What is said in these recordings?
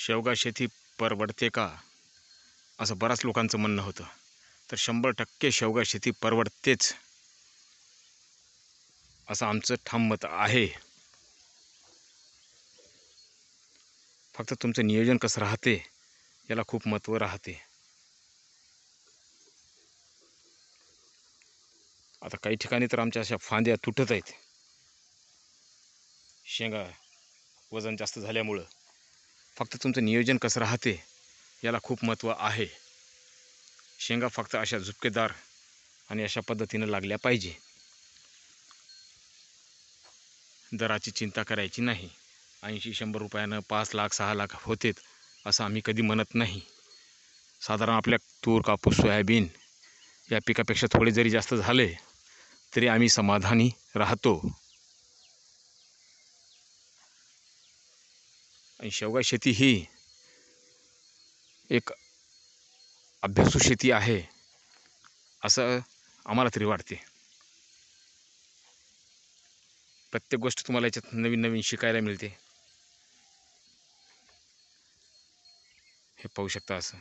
शेवगा शेती परवडते का, असं बऱ्याच लोकांचं म्हणणं होतं. तर 100% शेवगा शेती परवडतेच असं आमचं ठाम मत आहे. फक्त तुमचं नियोजन कसं राहते याला खूप महत्त्व राहते. आता काही ठिकाणी तर आमच्या अशा फांद्या तुटत आहेत, शेंगा वजन जास्त झाल्यामुळं. फक्त तुमचं नियोजन कसं राहते याला खूप महत्त्व आहे. शेंगा फक्त अशा झुपकेदार आणि अशा पद्धतीनं लागल्या पाहिजे. दराची चिंता करायची नाही. 80-100 रुपयानं 5 लाख 6 लाख होतेत असं आम्ही कधी म्हणत नाही. साधारण आपल्या तूर, कापूस, सोयाबीन या पिकापेक्षा थोडे जरी जास्त झाले तरी आम्ही समाधानी राहतो. आणि शेवगा शेती ही एक अभ्यासू शेती आहे असं आम्हाला तरी वाटते. प्रत्येक गोष्ट तुम्हाला याच्यात नवीन नवीन शिकायला मिळते. हे पाहू शकता असं.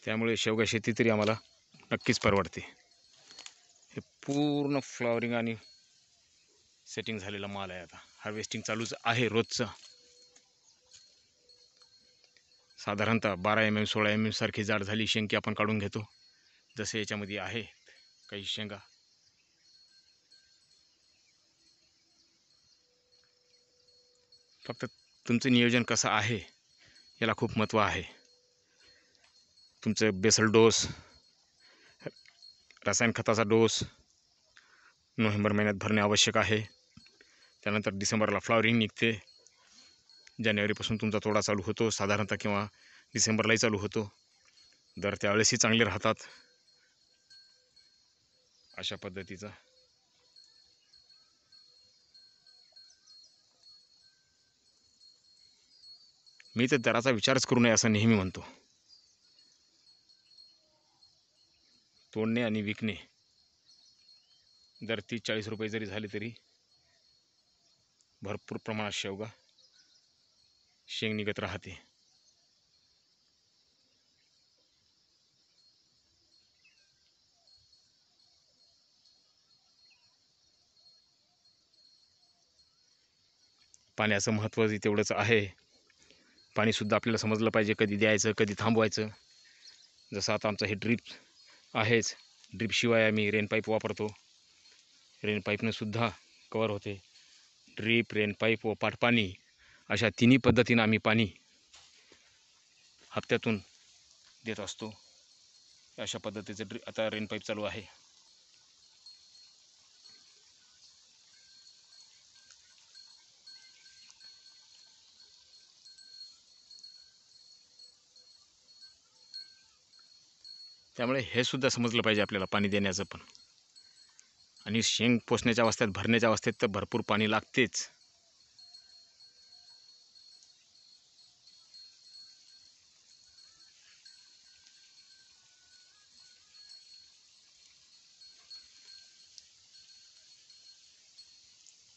त्यामुळे शेवगा शेती तरी आम्हाला नक्कीच परवडते. हे पूर्ण फ्लॉवरिंग आणि सेटिंग झालेला माल आहे. आता हार्वेस्टिंग चालूच आहे रोजचं. साधारणतः 12 mm 16 mm सारखी जाड झाली शेंगी आपण काढून घेतो. जसे याच्यामध्ये आहे काही शेंगा. फक्त तुमचं नियोजन कसं आहे याला खूप महत्त्व आहे. तुमचं बेसल डोस, रासायनिक खताचा डोस नोव्हेंबर महिन्यात भरणे आवश्यक आहे. त्यानंतर डिसेंबरला फ्लॉवरिंग निघते. जानेवारीपासून तुमचा तोडा चालू होतो साधारणतः, किंवा डिसेंबरलाही चालू होतो. दर त्यावेळेसही चांगले राहतात. अशा पद्धतीचा मी तर दराचा विचारच करू नये असं नेहमी म्हणतो. तोडणे आणि विकणे दर 30-40 रुपये जरी झाले तरी भरपूर प्रमाणात शेवगा शेंग निघत राहते. पाण्याचं महत्त्व तेवढंच आहे. पाणीसुद्धा आपल्याला समजलं पाहिजे, कधी द्यायचं कधी थांबवायचं. जसं आता आमचं हे ड्रीप आहेच. ड्रीपशिवाय आम्ही रेन पाईप वापरतो. रेन पाईपनं सुद्धा कवर होते. ड्रीप, रेन पाईप व पाटपाणी अशा तिन्ही पद्धतीनं आम्ही पाणी हप्त्यातून देत असतो. अशा पद्धतीचं आता रेन पाईप चालू आहे. त्यामुळे हे सुद्धा समजलं पाहिजे आपल्याला पाणी देण्याचं पण. आणि शेंग पोसण्याच्या अवस्थेत, भरण्याच्या अवस्थेत तर भरपूर पाणी लागतेच.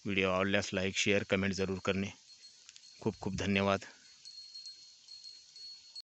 व्हिडिओ आवडल्यास लाईक, शेअर, कमेंट जरूर करणे. खूप खूप धन्यवाद.